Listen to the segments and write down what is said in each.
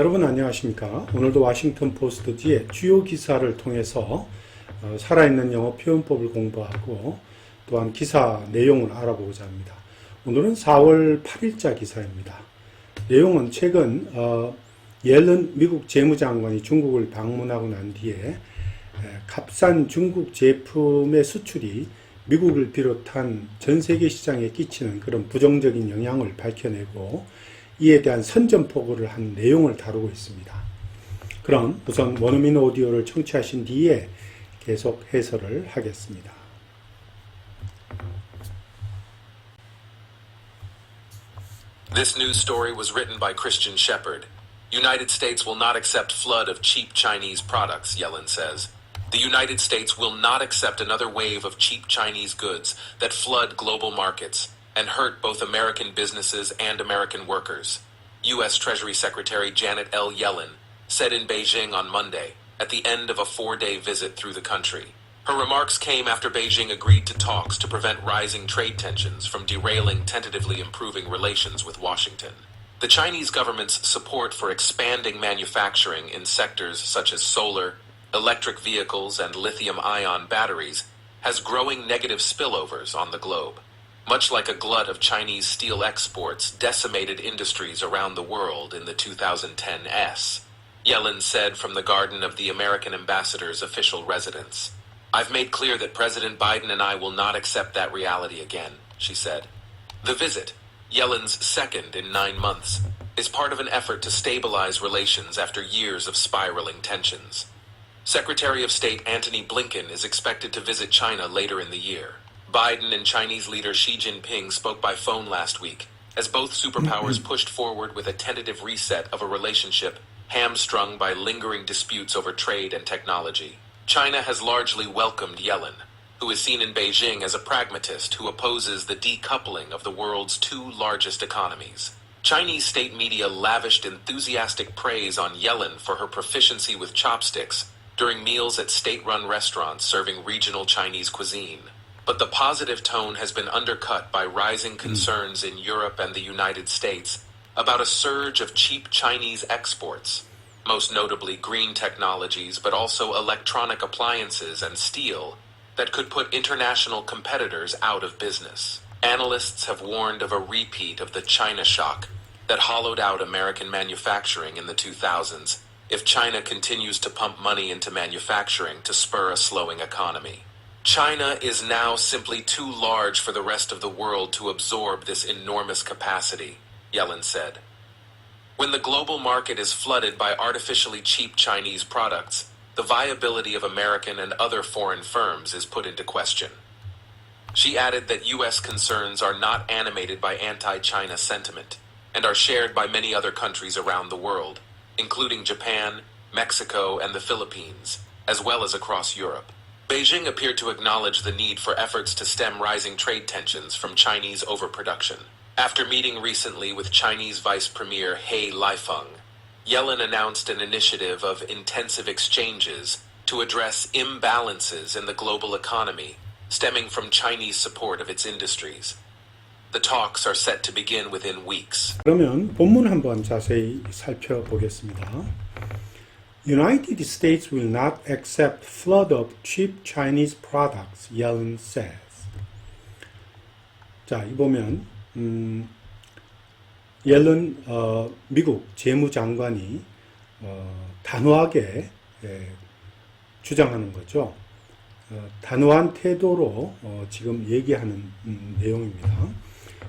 여러분 안녕하십니까? 오늘도 워싱턴 포스트지의 주요 기사를 통해서 살아있는 영어 표현법을 공부하고 또한 기사 내용을 알아보고자 합니다. 오늘은 4월 8일자 기사입니다. 내용은 최근 옐런 미국 재무장관이 중국을 방문하고 난 뒤에 값싼 중국 제품의 수출이 미국을 비롯한 전 세계 시장에 끼치는 그런 부정적인 영향을 밝혀내고 이에 대한 선전포고를 한 내용을 다루고 있습니다. 그럼 우선 원어민 오디오를 청취하신 뒤에 계속 해설을 하겠습니다. This news story was written by Christian Shepherd. United States will not accept flood of cheap Chinese products, Yellen says. The United States will not accept another wave of cheap Chinese goods that flood global markets and hurt both American businesses and American workers, U.S. Treasury Secretary Janet L. Yellen said in Beijing on Monday at the end of a 4-day visit through the country. Her remarks came after Beijing agreed to talks to prevent rising trade tensions from derailing tentatively improving relations with Washington. The Chinese government's support for expanding manufacturing in sectors such as solar, electric vehicles, and lithium-ion batteries has growing negative spillovers on the globe. Much like a glut of Chinese steel exports decimated industries around the world in the 2010s, Yellen said from the garden of the American ambassador's official residence. I've made clear that President Biden and I will not accept that reality again, she said. The visit, Yellen's second in 9 months, is part of an effort to stabilize relations after years of spiraling tensions. Secretary of State Antony Blinken is expected to visit China later in the year. Biden and Chinese leader Xi Jinping spoke by phone last week, as both superpowers pushed forward with a tentative reset of a relationship hamstrung by lingering disputes over trade and technology. China has largely welcomed Yellen, who is seen in Beijing as a pragmatist who opposes the decoupling of the world's two largest economies. Chinese state media lavished enthusiastic praise on Yellen for her proficiency with chopsticks during meals at state-run restaurants serving regional Chinese cuisine. But the positive tone has been undercut by rising concerns in Europe and the United States about a surge of cheap Chinese exports, most notably green technologies, but also electronic appliances and steel, that could put international competitors out of business. Analysts have warned of a repeat of the China shock that hollowed out American manufacturing in the 2000s if China continues to pump money into manufacturing to spur a slowing economy. China is now simply too large for the rest of the world to absorb this enormous capacity, Yellen said. When the global market is flooded by artificially cheap Chinese products, the viability of American and other foreign firms is put into question. She added that U.S. concerns are not animated by anti-China sentiment and are shared by many other countries around the world, including Japan, Mexico, and the Philippines, as well as across Europe. Beijing appeared to acknowledge the need for efforts to stem rising trade tensions from Chinese overproduction. After meeting recently with Chinese Vice Premier He Lifeng, Yellen announced an initiative of intensive exchanges to address imbalances in the global economy stemming from Chinese support of its industries. The talks are set to begin within weeks. 그러면 본문 한번 자세히 살펴보겠습니다. United States will not accept flood of cheap Chinese products, Yellen says. 자, 이 보면 옐런 미국 재무장관이 단호하게 주장하는 거죠. 단호한 태도로 지금 얘기하는 내용입니다.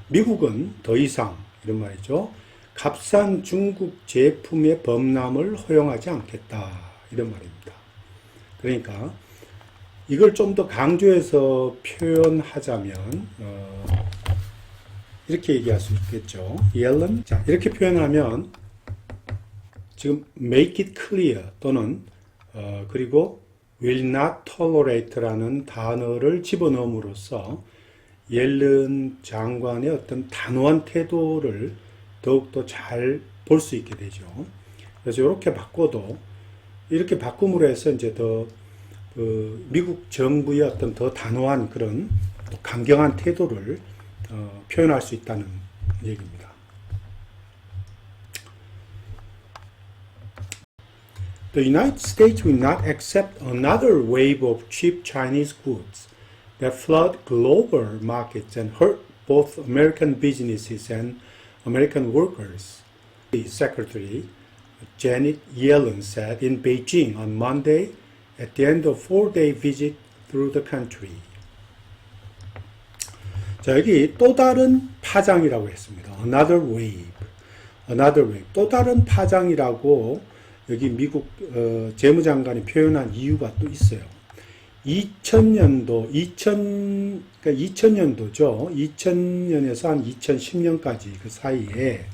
미국은 더 이상 이런 말이죠. 값싼 중국 제품의 범람을 허용하지 않겠다. 이런 말입니다. 그러니까 이걸 좀 더 강조해서 표현하자면 이렇게 얘기할 수 있겠죠. 옐런, 자, 이렇게 표현하면 지금 make it clear 또는 그리고 will not tolerate라는 단어를 집어넣음으로써 옐런 장관의 어떤 단호한 태도를 더욱더 잘 볼 수 있게 되죠. 그래서 이렇게 바꿔도 이렇게 바꿈으로 해서 이제 더 미국 정부의 어떤 더 단호한 그런 강경한 태도를 표현할 수 있다는 얘기입니다. The United States will not accept another wave of cheap Chinese goods that flood global markets and hurt both American businesses and American workers, the Secretary Janet Yellen said in Beijing on Monday at the end of a four-day visit through the country. 자, 여기 또 다른 파장이라고 했습니다. Another wave. Another wave. 또 다른 파장이라고 여기 미국 재무장관이 표현한 이유가 또 있어요. 2000년도, 2000년도죠. 2000년에서 한 2010년까지 그 사이에,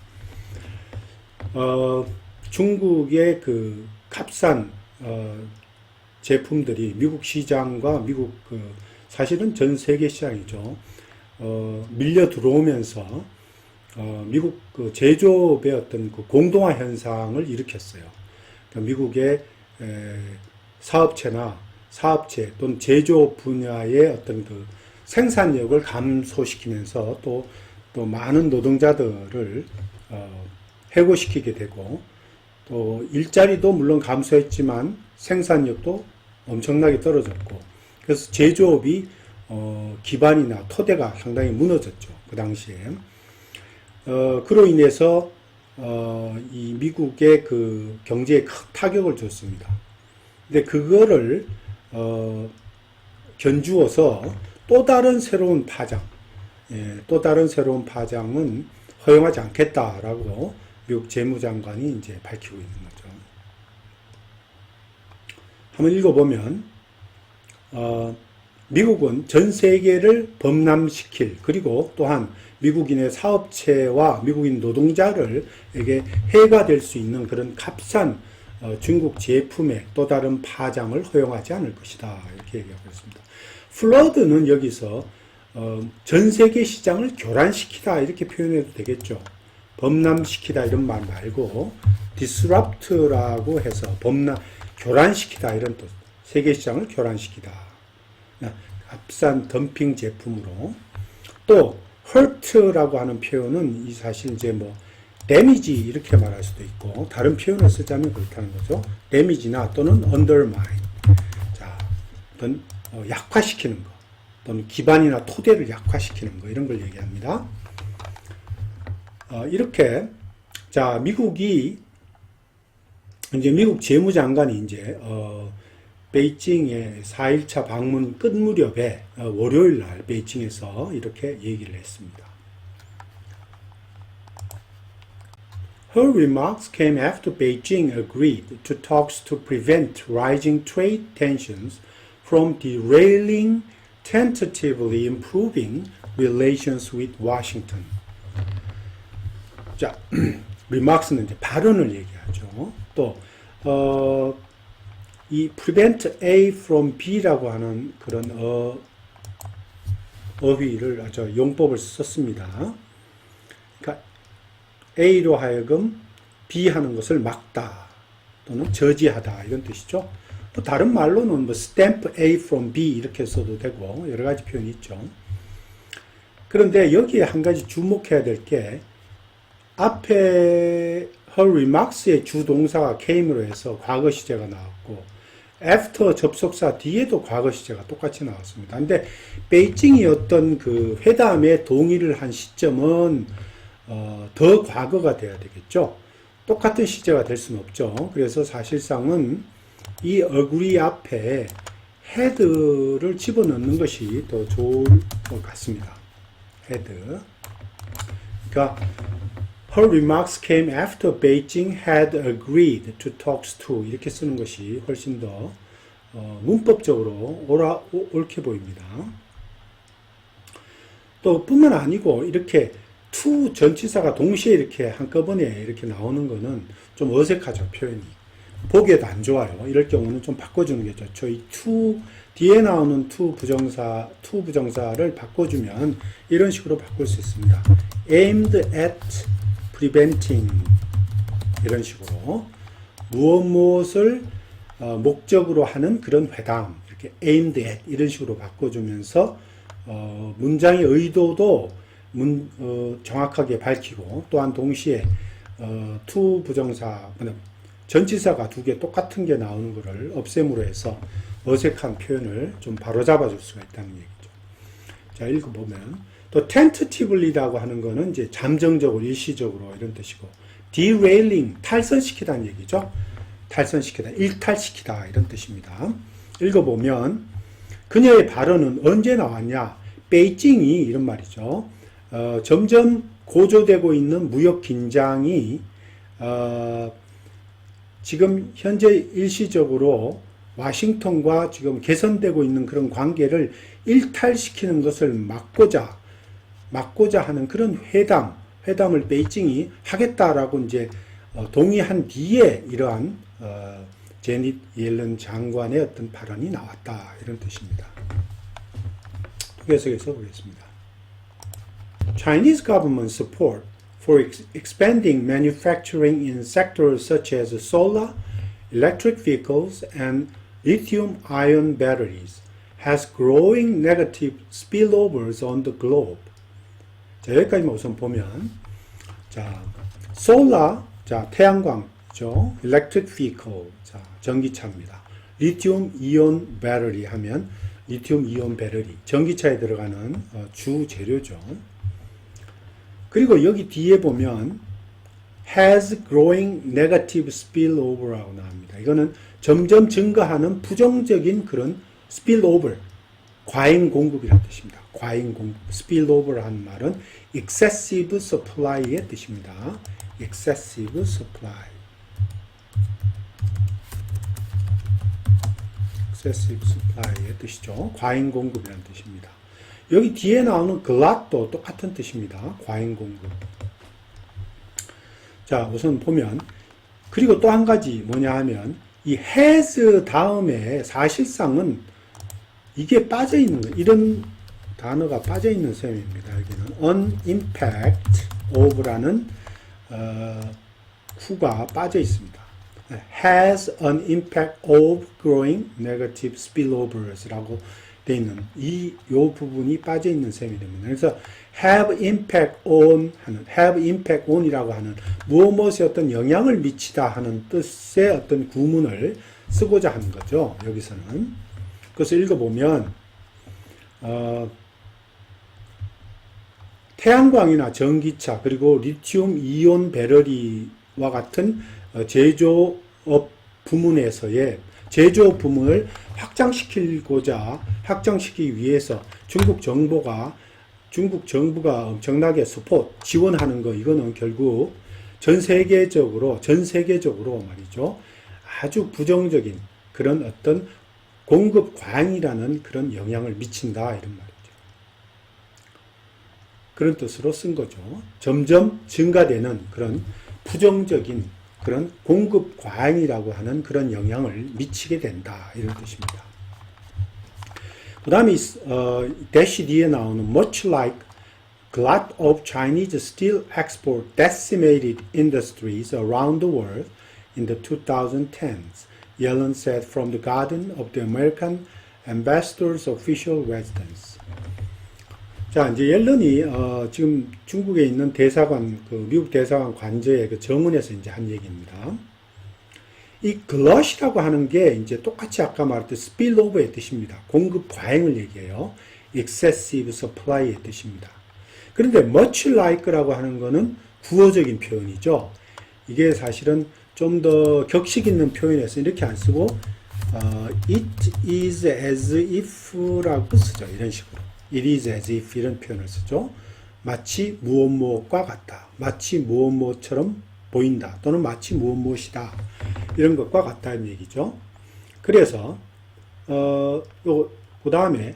중국의 그 값싼, 제품들이 미국 시장과 미국 사실은 전 세계 시장이죠. 밀려 들어오면서, 미국 그 제조업의 어떤 그 공동화 현상을 일으켰어요. 그러니까 미국의 사업체나 사업체 또는 제조업 분야의 어떤 그 생산력을 감소시키면서 또 많은 노동자들을 해고시키게 되고 또 일자리도 물론 감소했지만 생산력도 엄청나게 떨어졌고 그래서 제조업이 기반이나 토대가 상당히 무너졌죠. 그 당시에. 그로 인해서 이 미국의 그 경제에 큰 타격을 줬습니다. 근데 그거를 견주어서 또 다른 새로운 파장, 또 다른 새로운 파장은 허용하지 않겠다라고 미국 재무장관이 이제 밝히고 있는 거죠. 한번 읽어보면, 미국은 전 세계를 범람시킬, 그리고 또한 미국인의 사업체와 미국인 노동자들에게 해가 될 수 있는 그런 값싼 중국 제품의 또 다른 파장을 허용하지 않을 것이다. 이렇게 얘기하고 있습니다. 플러드는 여기서 전 세계 시장을 교란시키다 이렇게 표현해도 되겠죠. 범람시키다 이런 말 말고 disrupt라고 해서 교란시키다 이런 뜻. 세계 시장을 교란시키다. 값싼 덤핑 제품으로. 또 hurt라고 하는 표현은 이 사실 이제 뭐 데미지 이렇게 말할 수도 있고 다른 표현을 쓰자면 그렇다는 거죠. 데미지나 또는 undermine. 자, 어떤 약화시키는 거 또는 기반이나 토대를 약화시키는 거 이런 걸 얘기합니다. 이렇게 자 미국이 이제 미국 재무장관이 이제 베이징에 4일차 방문 끝 무렵에 월요일 날 베이징에서 이렇게 얘기를 했습니다. Her remarks came after Beijing agreed to talks to prevent rising trade tensions from derailing tentatively improving relations with Washington. 자, remarks는 이제 발언을 얘기하죠. 또 이 prevent A from B라고 하는 그런 어휘를 용법을 썼습니다. 그러니까 A로 하여금 B 하는 것을 막다 또는 저지하다 이런 뜻이죠. 또 다른 말로는 뭐 stamp A from B 이렇게 써도 되고 여러 가지 표현이 있죠. 그런데 여기에 한 가지 주목해야 될 게 앞에 her remarks의 주동사가 came으로 해서 과거 시제가 나왔고 after 접속사 뒤에도 과거 시제가 똑같이 나왔습니다. 근데 베이징이 어떤 그 회담에 동의를 한 시점은 더 과거가 돼야 되겠죠. 똑같은 시제가 될 수는 없죠. 그래서 사실상은 이 agree 앞에 had를 집어넣는 것이 더 좋을 것 같습니다. had. 그러니까 her remarks came after Beijing had agreed to talks to 이렇게 쓰는 것이 훨씬 더 문법적으로 옳게 보입니다. 또 뿐만 아니고 이렇게 to 전치사가 동시에 이렇게 한꺼번에 이렇게 나오는 거는 좀 어색하죠, 표현이. 보기에도 안 좋아요. 이럴 경우는 좀 바꿔주는 게 좋죠. 이 to 뒤에 나오는 to 부정사를 바꿔주면 이런 식으로 바꿀 수 있습니다. aimed at preventing 이런 식으로 무엇을 목적으로 하는 그런 회담 이렇게 aimed at 이런 식으로 바꿔주면서 문장의 의도도 정확하게 밝히고 또한 동시에 to 부정사 전치사가 두 개 똑같은 게 나오는 것을 없앰으로 해서 어색한 표현을 좀 바로잡아 줄 수가 있다는 얘기죠. 자, 읽어보면 또 tentatively라고 하는 거는 이제 잠정적으로, 일시적으로 이런 뜻이고, derailing, 탈선시키다는 얘기죠. 탈선시키다, 일탈시키다 이런 뜻입니다. 읽어보면 그녀의 발언은 언제 나왔냐? 베이징이 이런 말이죠. 점점 고조되고 있는 무역 긴장이 지금 현재 일시적으로 와싱턴과 지금 개선되고 있는 그런 관계를 일탈시키는 것을 막고자 하는 그런 회담을 베이징이 하겠다라고 이제 동의한 뒤에 이러한 제닛 옐런 장관의 어떤 발언이 나왔다 이런 뜻입니다. 계속해서 보겠습니다. Chinese government support for expanding manufacturing in sectors such as solar, electric vehicles, and lithium-ion batteries has growing negative spillovers on the globe. 자, 여기까지만 우선 보면, 자, solar, 자, 태양광이죠. electric vehicle, 자, 전기차입니다. lithium-ion battery 하면 리튬-이온 배터리, 전기차에 들어가는 주 재료죠. 그리고 여기 뒤에 보면 has growing negative spillover라고 나옵니다. 이거는 점점 증가하는 부정적인 그런 spillover, 과잉 공급이라는 뜻입니다. 과잉 공급, spillover라는 말은 excessive supply의 뜻입니다. excessive supply. excessive supply의 뜻이죠. 과잉 공급이라는 뜻입니다. 여기 뒤에 나오는 glut도 똑같은 뜻입니다. 과잉 공급. 자, 우선 보면, 그리고 또 한 가지 뭐냐 하면, 이 has 다음에 사실상은 이게 빠져있는 거, 이런 단어가 빠져있는 셈입니다. 여기는 on impact of라는 후가 빠져 있습니다. has an impact of growing negative spillovers라고 되어 있는 요 부분이 빠져 있는 셈이 됩니다. 그래서 have impact on이라고 하는 무엇에 어떤 영향을 미치다 하는 뜻의 어떤 구문을 쓰고자 하는 거죠. 여기서는. 그래서 읽어보면 태양광이나 전기차 그리고 리튬 이온 배터리와 같은 제조업 부문에서의 제조업 부문을 확장시키기 위해서 중국 정부가 엄청나게 지원하는 거, 이거는 결국 전 세계적으로 말이죠. 아주 부정적인 그런 어떤 공급 과잉이라는 그런 영향을 미친다, 이런 말이죠. 그런 뜻으로 쓴 거죠. 점점 증가되는 그런 부정적인 그런 공급 과잉이라고 하는 그런 영향을 미치게 된다, 이런 뜻입니다. 그 다음에 대시 뒤에 나오는 much like glut of Chinese steel export decimated industries around the world in the 2010s, Yellen said from the garden of the American ambassador's official residence. 자, 이제 옐런이 지금 중국에 있는 대사관, 미국 대사관 관저의 그 정원에서 이제 한 얘기입니다. 이 글럿이라고 하는 게 이제 똑같이 아까 말했던 spillover의 뜻입니다. 공급 과잉을 얘기해요. excessive supply의 뜻입니다. 그런데 much like라고 하는 거는 구어적인 표현이죠. 이게 사실은 좀 더 격식 있는 표현에서 이렇게 안 쓰고 it is as if라고 쓰죠. 이런 식으로. It is as if 이런 표현을 쓰죠. 마치 무엇무엇과 같다. 마치 무엇무엇처럼 보인다. 또는 마치 무엇무엇이다. 이런 것과 같다는 얘기죠. 그래서 그 다음에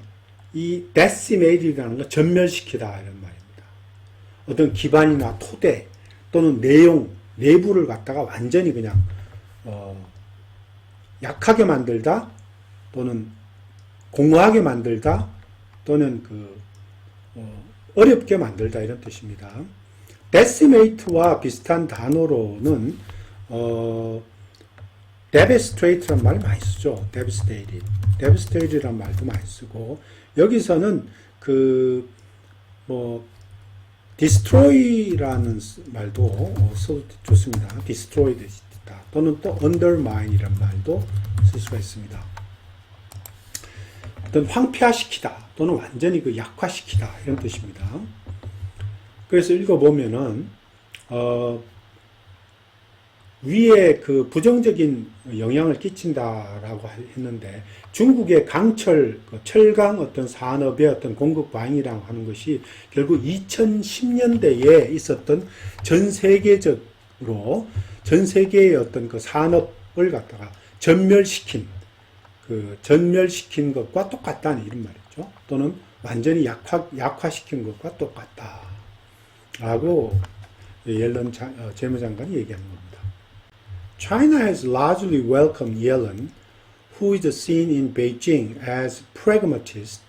이 decimate이라는 거 전멸시키다 이런 말입니다. 어떤 기반이나 토대 또는 내부를 갖다가 완전히 그냥 약하게 만들다 또는 공허하게 만들다 또는 어렵게 만들다 이런 뜻입니다. decimate와 비슷한 단어로는 devastate라는 말을 많이 쓰죠. devastated라는 말도 많이 쓰고 여기서는 destroy라는 말도 써도 좋습니다. destroyed 있다. 또는 또 undermine이란 말도 쓸 수가 있습니다. 어떤 황폐화시키다 또는 완전히 그 약화시키다 이런 뜻입니다. 그래서 읽어보면은 위에 그 부정적인 영향을 끼친다라고 했는데 중국의 강철, 철강 어떤 산업의 어떤 공급 과잉이라고 하는 것이 결국 2010년대에 있었던 전 세계적으로 전 세계의 어떤 그 산업을 갖다가 전멸시킨 것과 똑같다는 이런 말이죠. 또는 완전히 약화시킨 것과 똑같다라고 옐런 재무장관이 얘기하는 겁니다. China has largely welcomed Yellen, who is seen in Beijing as pragmatist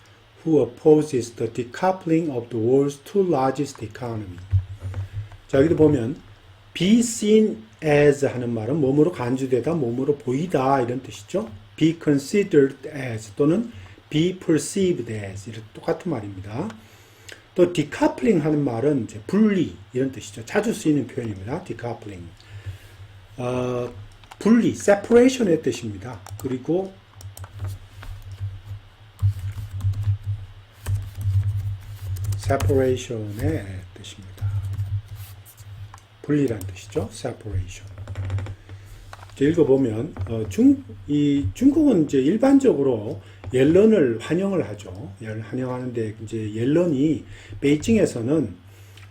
who opposes the decoupling of the world's two largest economy. 자, 여기도 보면 be seen as 하는 말은 몸으로 간주되다, 몸으로 보이다 이런 뜻이죠. be considered as 또는 be perceived as 이런 똑같은 말입니다. 또 decoupling 하는 말은 이제 분리 이런 뜻이죠. 자주 쓰이는 표현입니다. decoupling. 분리, separation의 뜻입니다. 그리고 separation의 뜻입니다. 분리란 뜻이죠. separation. 읽어보면 중국은 이제 일반적으로 옐런을 환영을 하죠. 환영하는데 이제 옐런이 베이징에서는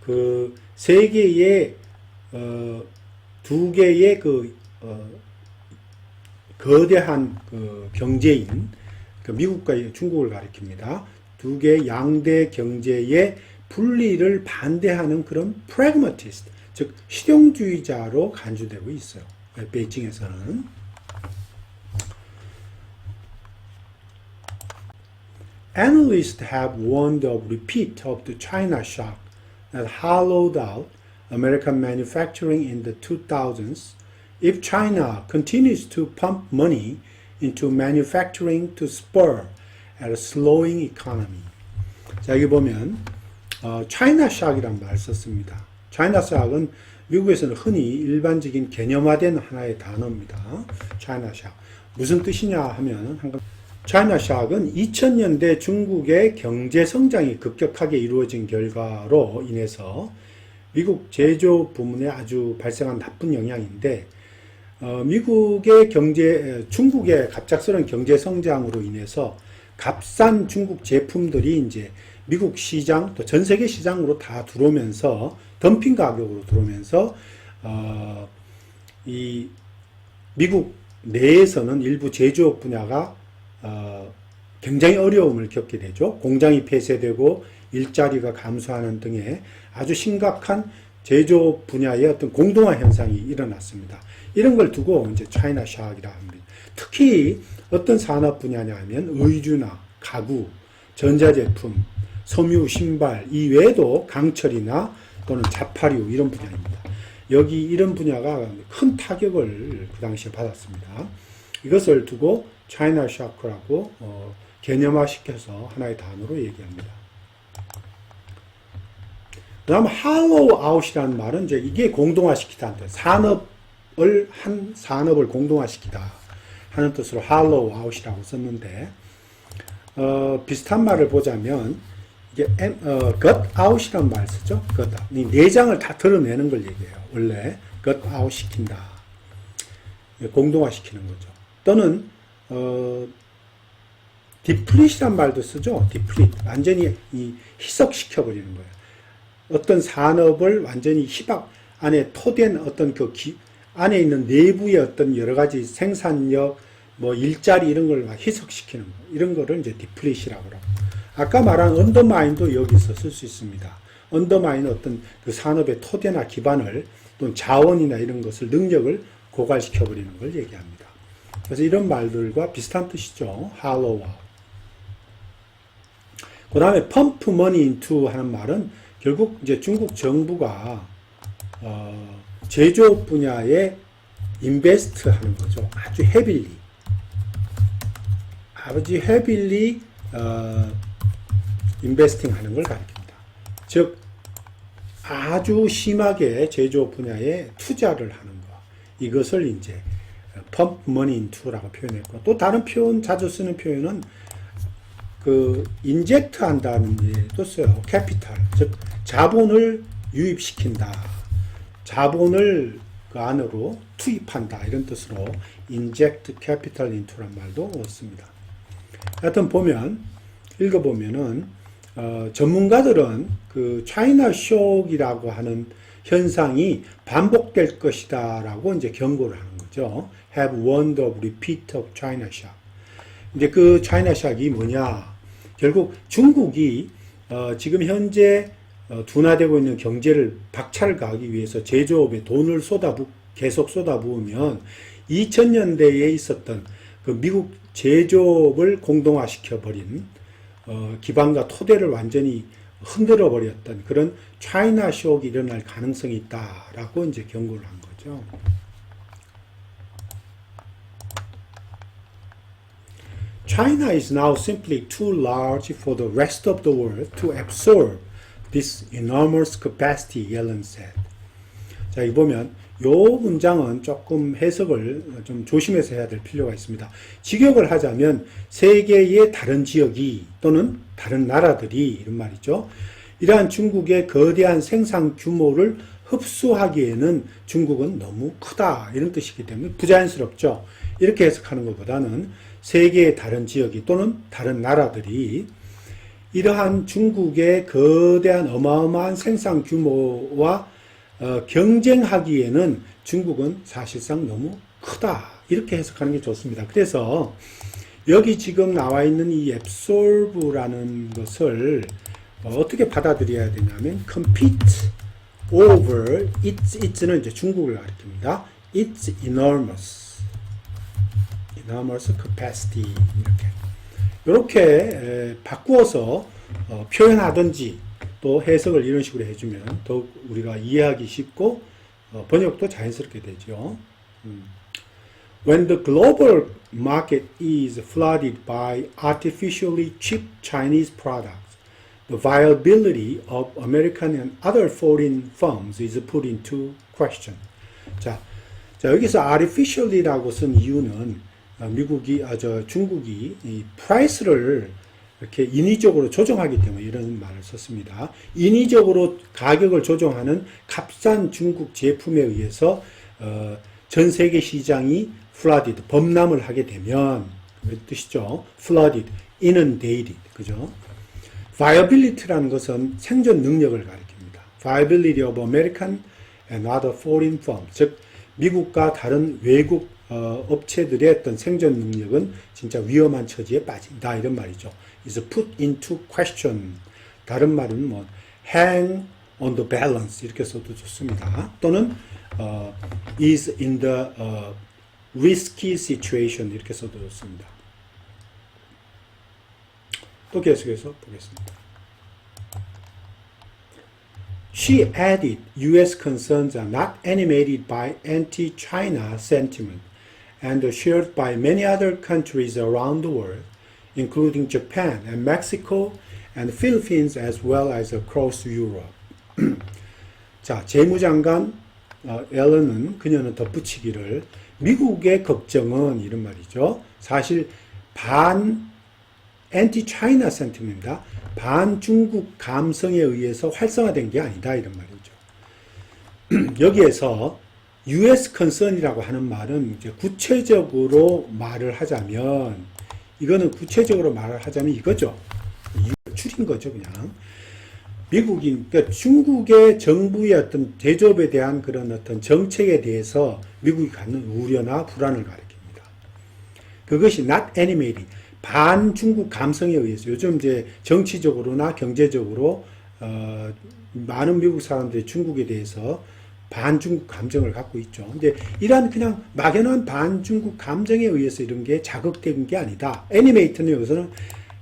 그 세계의 두 개의 거대한 경제인, 미국과 중국을 가리킵니다. 두 개의 양대 경제의 분리를 반대하는 그런 pragmatist, 즉 실용주의자로 간주되고 있어요. 베이징에서는. Analysts have warned of repeat of the China shock that hollowed out American manufacturing in the 2000s if China continues to pump money into manufacturing to spur at a slowing economy. 자, 여기 보면 China shock이란 말을 썼습니다. China shock은 미국에서는 흔히 일반적인 개념화된 하나의 단어입니다. China shock. 무슨 뜻이냐 하면 China shock은 2000년대 중국의 경제 성장이 급격하게 이루어진 결과로 인해서 미국 제조 부문에 아주 발생한 나쁜 영향인데 중국의 갑작스러운 경제 성장으로 인해서 값싼 중국 제품들이 이제 미국 시장 또 전 세계 시장으로 다 들어오면서 덤핑 가격으로 들어오면서 이 미국 내에서는 일부 제조업 분야가 굉장히 어려움을 겪게 되죠. 공장이 폐쇄되고 일자리가 감소하는 등의 아주 심각한 제조업 분야의 어떤 공동화 현상이 일어났습니다. 이런 걸 두고 이제 차이나 샥이라 합니다. 특히 어떤 산업 분야냐 하면 의류나 가구, 전자제품, 섬유, 신발 이외에도 강철이나 또는 자파류 이런 분야입니다. 여기 이런 분야가 큰 타격을 그 당시에 받았습니다. 이것을 두고 차이나 샤크라고 개념화시켜서 하나의 단어로 얘기합니다. 그 다음 hollow out이라는 말은 이제 이게 공동화시키다. 한 산업을 공동화시키다 하는 뜻으로 hollow out이라고 썼는데 비슷한 말을 보자면 이게 gut out이라는 말을 쓰죠. gut out. 이 내장을 다 드러내는 걸 얘기해요. 원래 gut out 시킨다. 공동화시키는 거죠. 또는 deplete이란 말도 쓰죠. deplete. 완전히 희석시켜버리는 거예요. 어떤 산업을 완전히 안에 토된 어떤 안에 있는 내부의 어떤 여러 가지 생산력, 일자리 이런 걸 막 희석시키는 거. 이런 거를 이제 deplete이라고 하고. 아까 말한 undermine도 여기서 쓸 수 있습니다. undermine은 어떤 그 산업의 토대나 기반을 또는 자원이나 이런 것을 능력을 고갈시켜버리는 걸 얘기합니다. 그래서 이런 말들과 비슷한 뜻이죠. hollow out. 그 다음에 pump money into 하는 말은 결국 이제 중국 정부가 제조업 분야에 인베스트 하는 거죠. 아주 헤빌리 인베스팅 하는 걸 가리킵니다. 즉 아주 심하게 제조업 분야에 투자를 하는 거. 이것을 이제 pump money into라고 표현했고, 또 다른 표현, 자주 쓰는 표현은 그 inject 한다는 얘기도 써요. capital, 즉 자본을 유입시킨다, 자본을 그 안으로 투입한다, 이런 뜻으로 inject capital into란 말도 씁니다. 하여튼 읽어보면은 전문가들은 그 차이나 쇼크라고 하는 현상이 반복될 것이다라고 이제 경고를 하는 거죠. Have warned of repeat of China shock. 이제 그 China shock이 뭐냐? 결국 중국이 지금 현재 둔화되고 있는 경제를 박차를 가하기 위해서 제조업에 돈을 계속 쏟아부으면 2000년대에 있었던 그 미국 제조업을 공동화시켜 버린 기반과 토대를 완전히 흔들어 버렸던 그런 차이나 쇼크가 일어날 가능성이 있다라고 이제 경고를 한 거죠. China is now simply too large for the rest of the world to absorb this enormous capacity, Yellen said. 자, 여기 보면 요 문장은 조금 해석을 좀 조심해서 해야 될 필요가 있습니다. 직역을 하자면 세계의 다른 지역이 또는 다른 나라들이 이런 말이죠. 이러한 중국의 거대한 생산 규모를 흡수하기에는 중국은 너무 크다, 이런 뜻이기 때문에 부자연스럽죠. 이렇게 해석하는 것보다는 세계의 다른 지역이 또는 다른 나라들이 이러한 중국의 거대한 어마어마한 생산 규모와 경쟁하기에는 중국은 사실상 너무 크다, 이렇게 해석하는 게 좋습니다. 그래서 여기 지금 나와 있는 이 absorb라는 것을 어떻게 받아들여야 되냐면 compete over its는 이제 중국을 가리킵니다. its enormous capacity, 이렇게 바꾸어서 표현하든지 또 해석을 이런 식으로 해주면 더욱 우리가 이해하기 쉽고 번역도 자연스럽게 되죠. When the global market is flooded by artificially cheap Chinese products, the viability of American and other foreign firms is put into question. 자, 여기서 artificially라고 쓴 이유는 중국이 이 price를 이렇게 인위적으로 조정하기 때문에 이런 말을 썼습니다. 인위적으로 가격을 조정하는 값싼 중국 제품에 의해서 전 세계 시장이 flooded, 범람을 하게 되면, 그 뜻이죠. flooded, inundated, 그죠? viability라는 것은 생존 능력을 가리킵니다. viability of American and other foreign firms, 즉 미국과 다른 외국 업체들의 어떤 생존 능력은 진짜 위험한 처지에 빠진다, 이런 말이죠. is put into question. 다른 말은 뭐 hang on the balance, 이렇게 써도 좋습니다. 또는 is in the risky situation, 이렇게 써도 좋습니다. 또 계속해서 보겠습니다. She added, U.S. concerns are not animated by anti-China sentiment and are shared by many other countries around the world, including Japan and Mexico and the Philippines as well as across Europe. 자, 재무장관 앨런은 그녀는 덧붙이기를 미국의 걱정은 이런 말이죠. 사실 anti China sentiment입니다. 반중국 감성에 의해서 활성화된 게 아니다, 이런 말이죠. 여기에서 US concern이라고 하는 말은 이제 구체적으로 말을 하자면, 이거는 구체적으로 말을 하자면 이거죠. 줄인 거죠, 그냥. 그러니까 중국의 정부의 어떤 제조업에 대한 그런 어떤 정책에 대해서 미국이 갖는 우려나 불안을 가리킵니다. 그것이 not animated, 반중국 감성에 의해서, 요즘 이제 정치적으로나 경제적으로 많은 미국 사람들이 중국에 대해서 반중국 감정을 갖고 있죠. 근데 이러한 그냥 막연한 반중국 감정에 의해서 이런 게 자극된 게 아니다. 애니메이트는 여기서는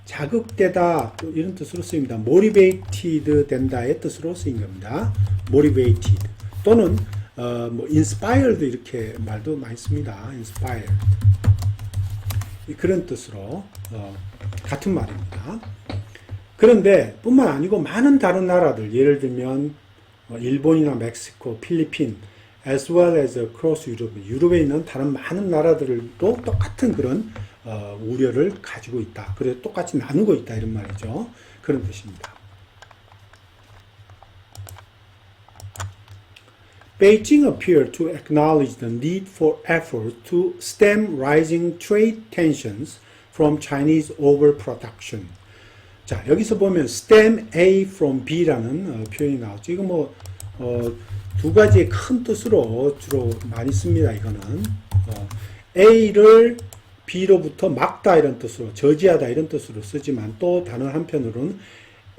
자극되다, 이런 뜻으로 쓰입니다. motivated 된다의 뜻으로 쓰인 겁니다. motivated 또는 뭐 inspired, 이렇게 말도 많이 씁니다. inspired, 그런 뜻으로 같은 말입니다. 그런데 뿐만 아니고 많은 다른 나라들, 예를 들면 일본이나 멕시코, 필리핀, as well as across Europe. 유럽에 있는 다른 많은 나라들도 똑같은 그런 우려를 가지고 있다. 그래서 똑같이 나누고 있다 이런 말이죠. 그런 뜻입니다. Beijing appeared to acknowledge the need for efforts to stem rising trade tensions from Chinese overproduction. 자, 여기서 보면 stem A from B라는 표현이 나오죠. 이거 두 가지의 큰 뜻으로 주로 많이 씁니다. 이거는 A를 B로부터 막다 이런 뜻으로, 저지하다 이런 뜻으로 쓰지만 또 다른 한편으로는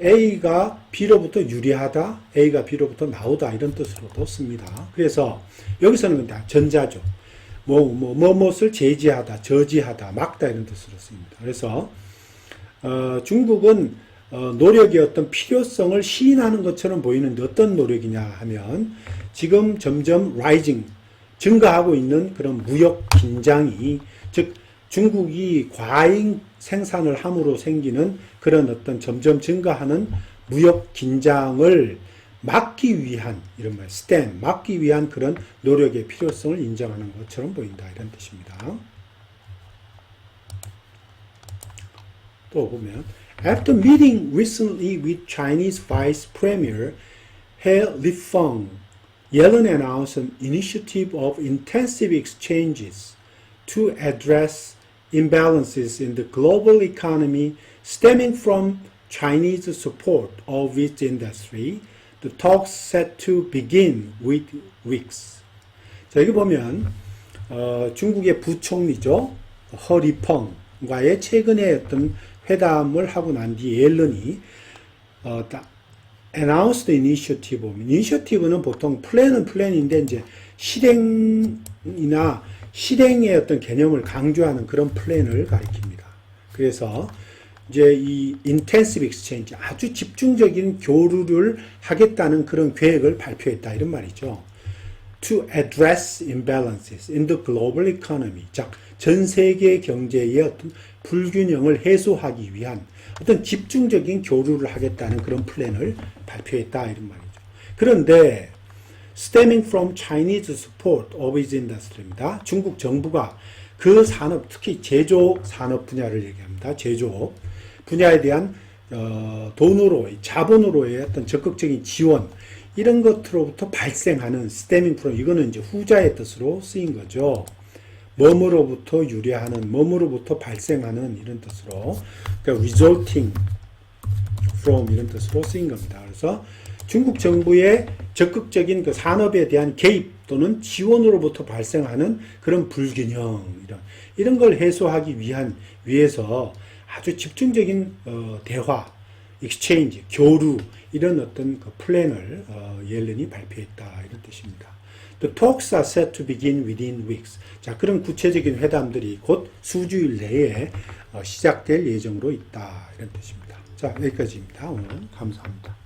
A가 B로부터 유리하다, A가 B로부터 나오다 이런 뜻으로도 씁니다. 그래서 여기서는 근데 전자죠. 무엇을 제지하다, 저지하다, 막다 이런 뜻으로 씁니다. 그래서 중국은 노력의 어떤 필요성을 시인하는 것처럼 보이는데 어떤 노력이냐 하면 지금 점점 rising, 증가하고 있는 그런 무역 긴장이, 즉 중국이 과잉 생산을 함으로 생기는 그런 어떤 점점 증가하는 무역 긴장을 막기 위한, 이런 말, stem, 막기 위한 그런 노력의 필요성을 인정하는 것처럼 보인다 이런 뜻입니다. 또 보면 After meeting recently with Chinese Vice Premier He Lifeng, Yellen announced an initiative of intensive exchanges to address imbalances in the global economy stemming from Chinese support of its industry. The talks set to begin with weeks. 자, 여기 보면 중국의 부총리죠. 허리펑과의 최근의 어떤 회담을 하고 난 뒤에 옐런이 announced initiative. initiative는 보통 플랜은 플랜인데 이제 실행이나 실행의 어떤 개념을 강조하는 그런 플랜을 가리킵니다. 그래서 이제 이 intensive exchange, 아주 집중적인 교류를 하겠다는 그런 계획을 발표했다 이런 말이죠. To address imbalances in the global economy. 자, 전 세계 경제의 어떤 불균형을 해소하기 위한 어떤 집중적인 교류를 하겠다는 그런 플랜을 발표했다 이런 말이죠. 그런데 stemming from Chinese support of its industry입니다. 중국 정부가 그 산업, 특히 제조업 산업 분야를 얘기합니다. 제조업 분야에 대한 돈으로, 자본으로의 어떤 적극적인 지원, 이런 것으로부터 발생하는 stemming from, 이거는 이제 후자의 뜻으로 쓰인 거죠. 뭐뭐로부터 유래하는, 뭐뭐로부터 발생하는 이런 뜻으로, 그러니까 resulting from 이런 뜻으로 쓰인 겁니다. 그래서 중국 정부의 적극적인 그 산업에 대한 개입 또는 지원으로부터 발생하는 그런 불균형, 이런 걸 해소하기 위해서 아주 집중적인 대화, exchange, 교류, 이런 어떤 그 플랜을 옐런이 발표했다 이런 뜻입니다. The talks are set to begin within weeks. 자, 그런 구체적인 회담들이 곧 수주일 내에 시작될 예정으로 있다 이런 뜻입니다. 자, 여기까지입니다. 오늘 감사합니다.